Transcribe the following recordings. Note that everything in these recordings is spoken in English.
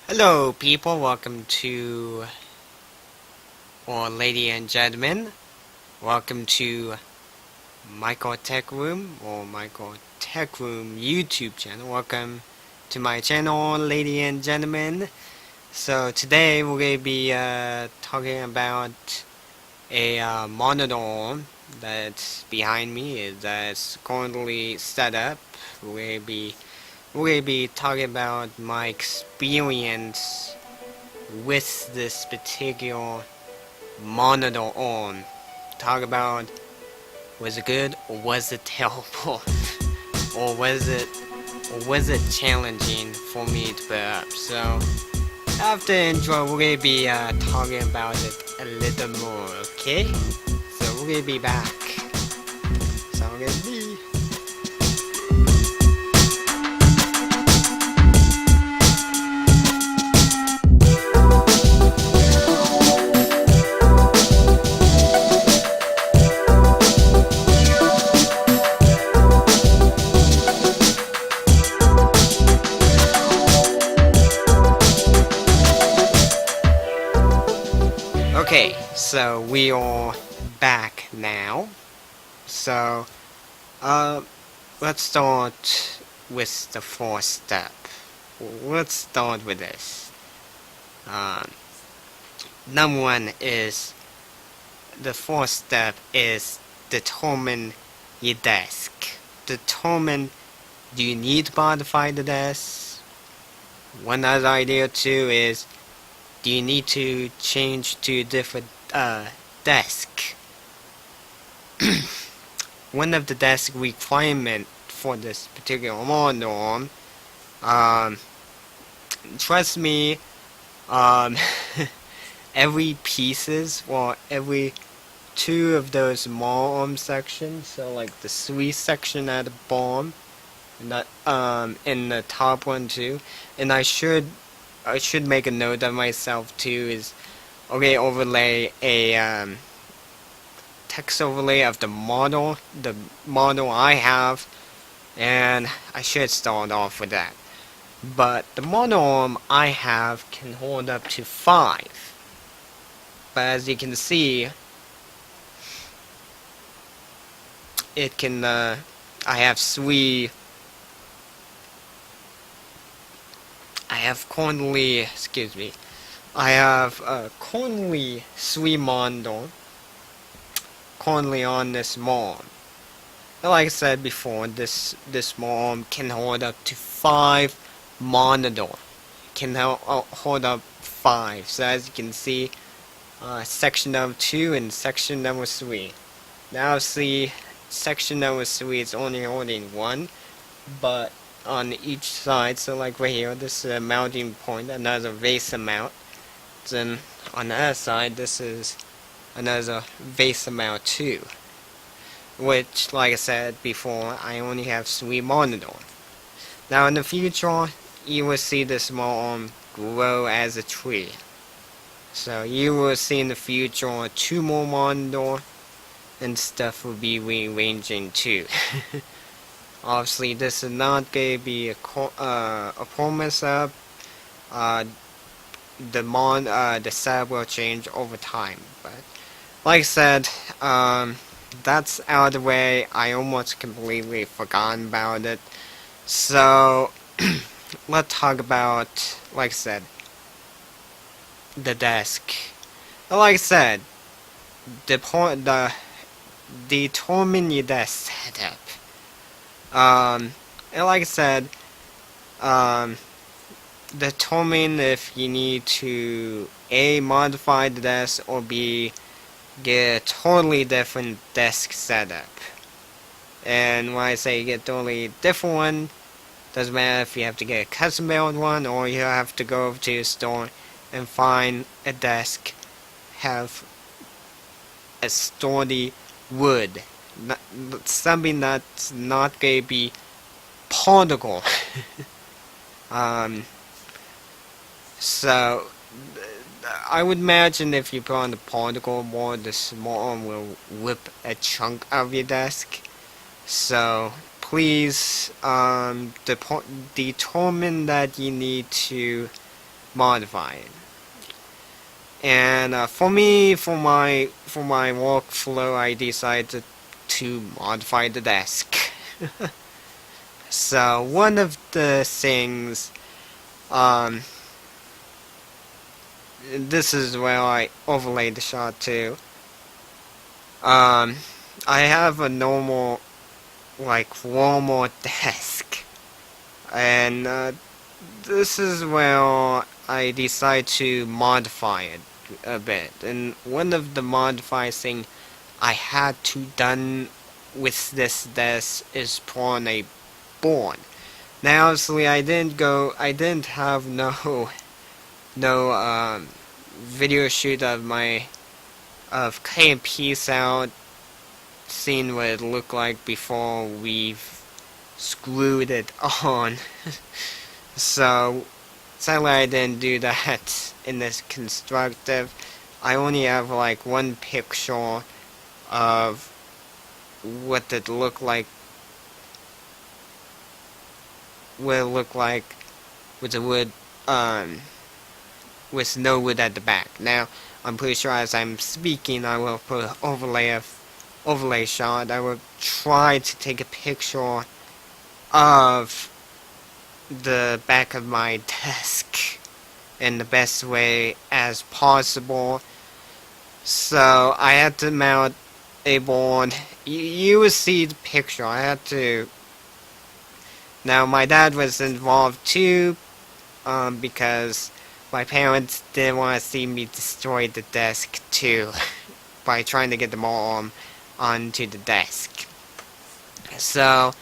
Hello people, welcome to, or ladies and gentlemen, welcome to Michaeltechroom or Michaeltechroom YouTube channel. Welcome to my channel, ladies and gentlemen. So today we're going to be talking about a monitor that's behind me, that's currently set up. We're going to be talking about my experience with this particular monitor on. Talk about, was it good or was it terrible? or was it challenging for me to put up? So after the intro, we're gonna be talking about it a little more, okay? So we're gonna be back. So I'm gonna be okay, so we are back now. So, let's start with the first step. Let's start with this. Number one is, the first step is determine your desk. Determine, do you need to modify the desk? One other idea too is, do you need to change to a different desk? One of the desk requirement for this particular model, trust me, every pieces, or every two of those small arm sections, so like the sweet section at the bottom, and that in the top one too, and I should make a note of myself too, is okay, overlay a text overlay of the model I have, and I should start off with that. But the model arm I have can hold up to 5, but as you can see, it can I have currently three monitor currently on this arm. Like I said before, this arm can hold up to 5 monitor. Can hold up 5. So as you can see, section number 2 and section number 3. Now see, section number 3 is only holding 1, but on each side, so like right here, this is a mounting point, another vase mount. Then on the other side, this is another vase mount too. Which, like I said before, I only have 3 monitors. Now in the future, you will see this small arm grow as a tree. So you will see in the future 2 more monitors, and stuff will be rearranging too. Obviously, this is not going to be a promise up. The setup will change over time. But like I said, that's out of the way. I almost completely forgotten about it. So let's talk about, like I said, the desk. Like I said, determine your desk setup. And like I said, determine if you need to A, modify the desk, or B, get a totally different desk setup. And when I say get a totally different one, doesn't matter if you have to get a custom built one, or you have to go over to a store and find a desk have a sturdy wood. Something that's not going to be particle. So I would imagine if you put on the particle board, the small arm will whip a chunk of your desk. So please determine that you need to modify it. And for me, for my workflow, I decided to modify the desk. So one of the things, this is where I overlay the shot too. I have a normal, like, warmer desk, and this is where I decide to modify it a bit. And one of the modify thing I had to done with this desk is put on a board. Now obviously I didn't have no video shoot of cutting a piece out, seeing what it looked like before we've screwed it on. So sadly I didn't do that in this constructive. I only have like one picture of what it looked like, with the wood, with no wood at the back. Now I'm pretty sure as I'm speaking I will put an overlay shot. I will try to take a picture of the back of my desk in the best way as possible. So I had to mount a board. You will see the picture. I had to. Now my dad was involved too, because my parents didn't want to see me destroy the desk too by trying to get them all onto the desk. So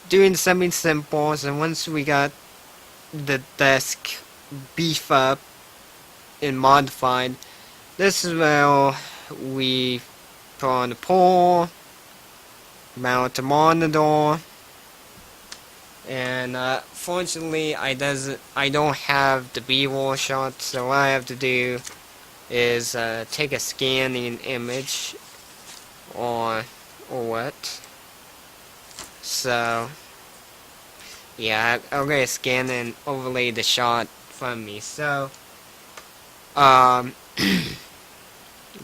doing something simple. So once we got the desk beef up and modified, this is where we put on the pole, mount the monitor, and fortunately I don't have the B-roll shot, so what I have to do is take a scanning image or what. So yeah, I'm gonna scan and overlay the shot from me. So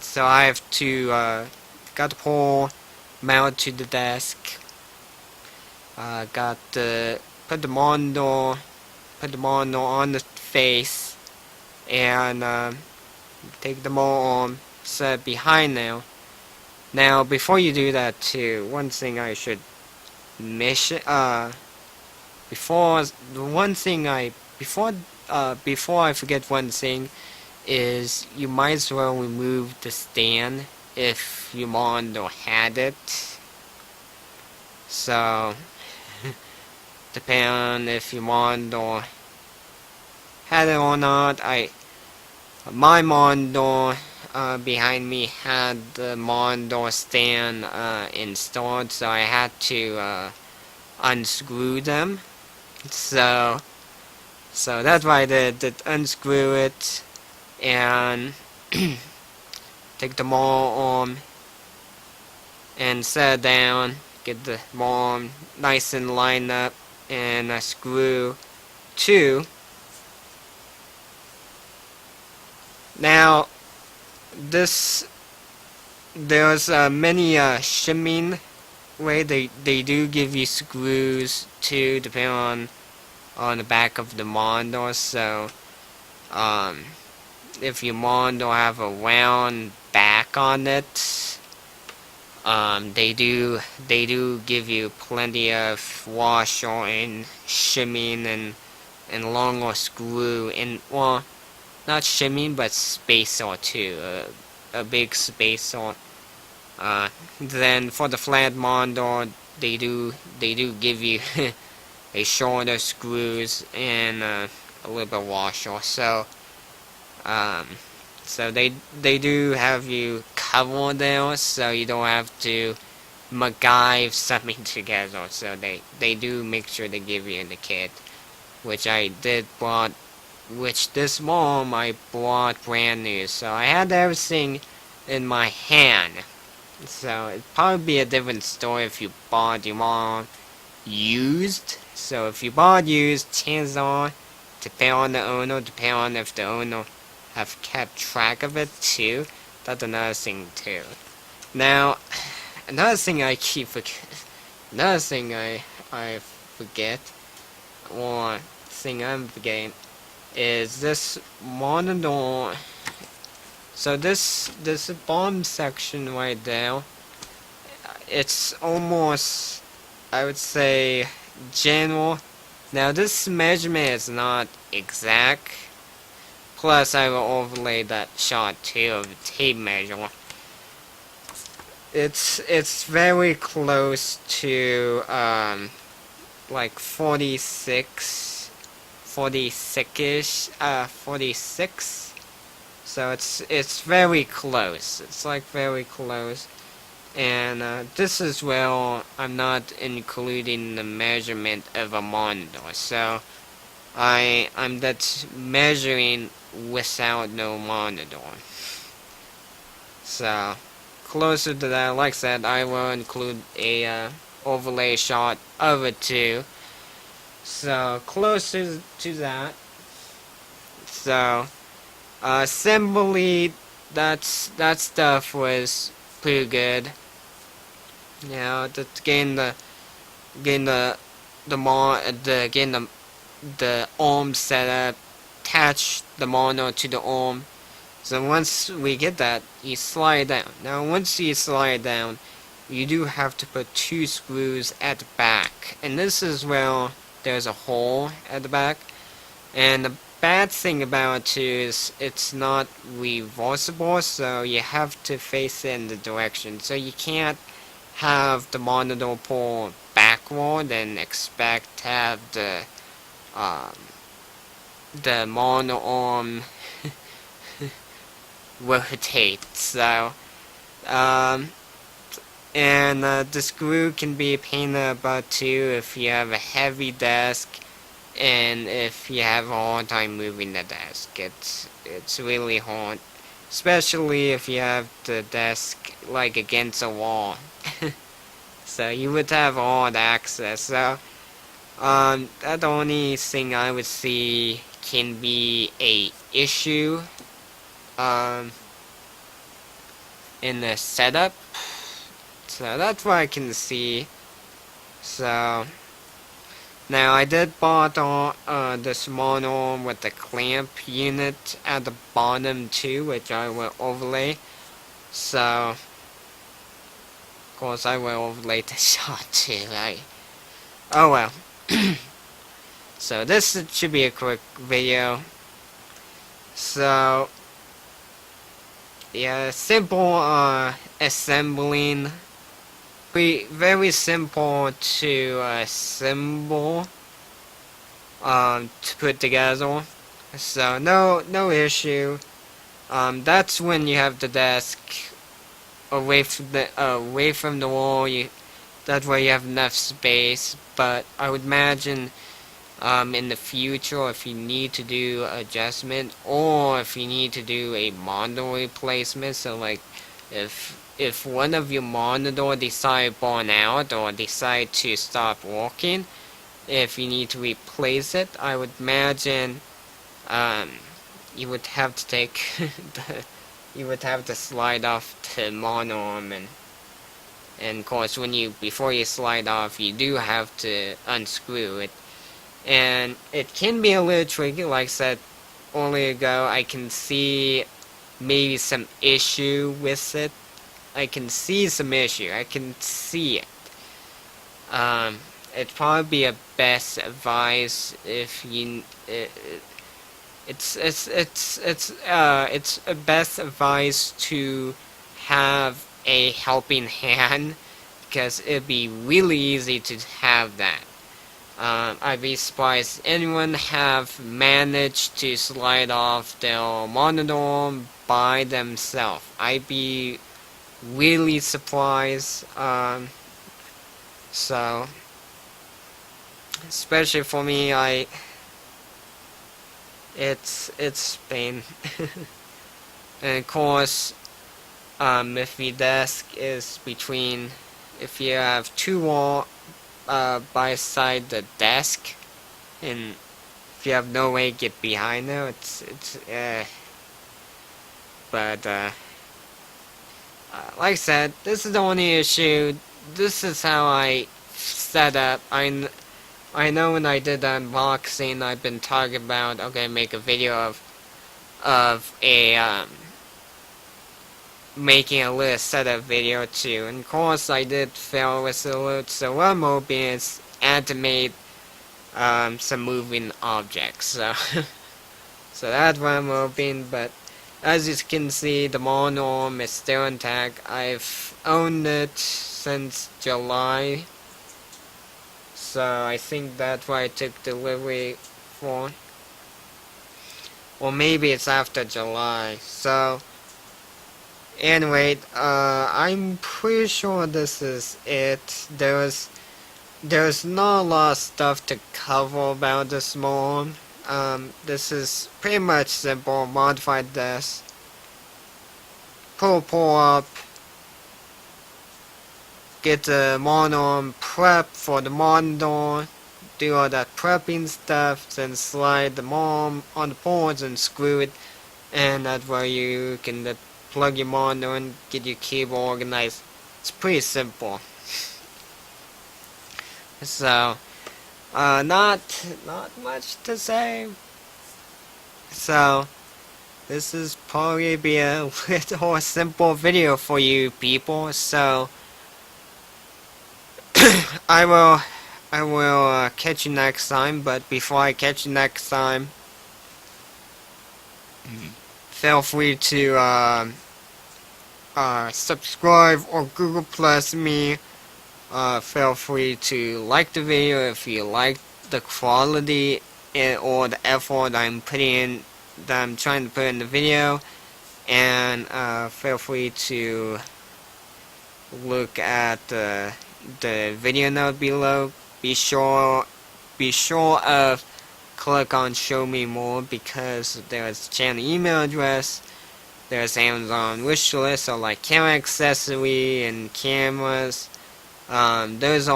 so I have to got the pole, mount to the desk, got the put the monitor on the face, and take the arm set behind now. Now before you do that too, one thing I should mention, before I forget one thing, is you might as well remove the stand if your monitor had it. So depending on if your monitor had it or not. My monitor behind me had the monitor stand installed, so I had to unscrew them. So that's why I did unscrew it and take the arm and set it down, get the arm nice and lined up, and a screw too. Now there's many shimming way. They do give you screws too, depending on the back of the monitor. So if your monitor have a round back on it, they do give you plenty of washer and shimming and longer screw, and well, not shimming but spacer too, a big spacer. Then for the flat monitor, they do give you a shorter screws and a little bit washer. So they do have you covered there, so you don't have to MacGyver something together. So they do make sure they give you in the kit, which I did bought, which this mom I bought brand new. So I had everything in my hand. So it'd probably be a different story if you bought your mom used. So if you bought used, chances are, depending on the owner, depending on if the owner have kept track of it too. That's another thing too. Now, another thing I forget, or thing I'm forgetting, is this monitor. So this bottom section right there, it's almost, I would say, general. Now this measurement is not exact. Plus I will overlay that shot too of the tape measure. It's very close to like 46-ish, 46. So it's very close. It's like very close. And this is where I'm not including the measurement of a monitor. So I'm just measuring without no monitor. So closer to that, like I said, I will include a overlay shot of it too. So closer to that. So assembly, that stuff was pretty good. You know, just getting the arm set up, attach the monitor to the arm. So once we get that, you slide down. Now once you slide down, you do have to put 2 screws at the back. And this is where there's a hole at the back. And the bad thing about it too is it's not reversible, so you have to face it in the direction. So you can't have the monitor pull backward and expect to have the monitor arm rotate. So the screw can be a pain in the butt too if you have a heavy desk and if you have a hard time moving the desk. It's really hard, especially if you have the desk like against a wall. So you would have hard access. So that's the only thing I would see can be a issue in the setup. So that's what I can see. So now I did bought this monitor with the clamp unit at the bottom too, which I will overlay. So of course I will overlay the shot too, right? Oh well. So this should be a quick video. So yeah, simple assembling. Very simple to assemble, to put together. So no issue. That's when you have the desk away from the wall. That's where you have enough space. But I would imagine in the future, if you need to do adjustment or if you need to do a monitor replacement, so like if one of your monitor decide burn out or decide to stop working, if you need to replace it, I would imagine you would have to take you would have to slide off the monitor arm, and of course before you slide off, you do have to unscrew it. And it can be a little tricky. Like I said earlier ago, I can see maybe some issue with it. I can see some issue. I can see it. It'd probably be a best advice if you. It's a best advice to have a helping hand, because it'd be really easy to have that. I'd be surprised anyone have managed to slide off their monitor by themselves. I'd be really surprised. So especially for me, it's pain. And of course, if your desk is between, if you have two by side the desk, and if you have no way to get behind there, but like I said, this is the only issue. This is how I set up. I know when I did the unboxing, I've been talking about, okay, make a video of a making a little setup video too. And of course, I did fail with the load. So what I'm hoping is animate some moving objects. So so that's what I'm hoping. But as you can see, the monoarm is still intact. I've owned it since July. So I think that's why I took delivery for. Or maybe it's after July. So anyway, I'm pretty sure this is it. There's not a lot of stuff to cover about this mod. This is pretty much simple. Modified this. Pull up. Get the monoarm prep for the monitor. Do all that prepping stuff. Then slide the monoarm on the boards and screw it. And that's where you can plug your monitor and get your cable organized. It's pretty simple. So, not much to say. So, this is probably be a little simple video for you people. So, I will catch you next time. But before I catch you next time, feel free to subscribe or Google Plus me. Feel free to like the video if you like the quality or the effort I'm putting in, that I'm trying to put in the video, and feel free to look at the video note below. Be sure of click on show me more, because there's channel email address, there's Amazon wish list, so like camera accessory and cameras. Those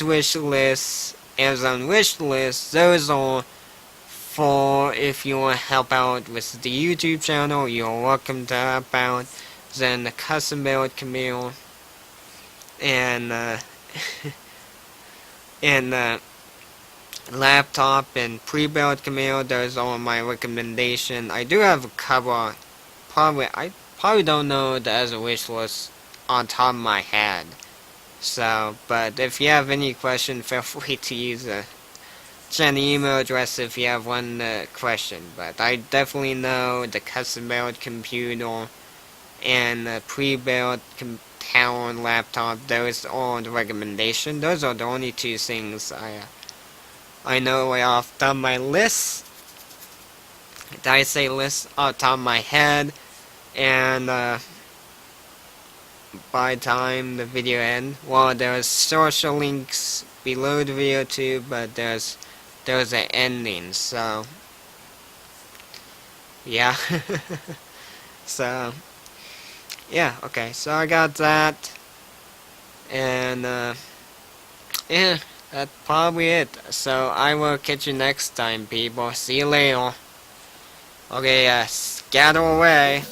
wish lists, Amazon wish lists, those are for if you want to help out with the YouTube channel. You're welcome to help out. Then the custom build Camille and and laptop and pre-built Camille, those are my recommendation. I do have a couple. I probably don't know the other wish list on top of my head. So, but if you have any question, feel free to use the channel email address if you have one question. But I definitely know the custom built computer and the pre-built tower and laptop, those are the recommendation. Those are the only two things I know right off the top of my list. Did I say list off the top of my head? And by the time the video ends, well, there's social links below the video too, but there's an ending, so yeah. So yeah, okay, so I got that, and yeah, that's probably it. So I will catch you next time, people. See you later. Okay, scatter away.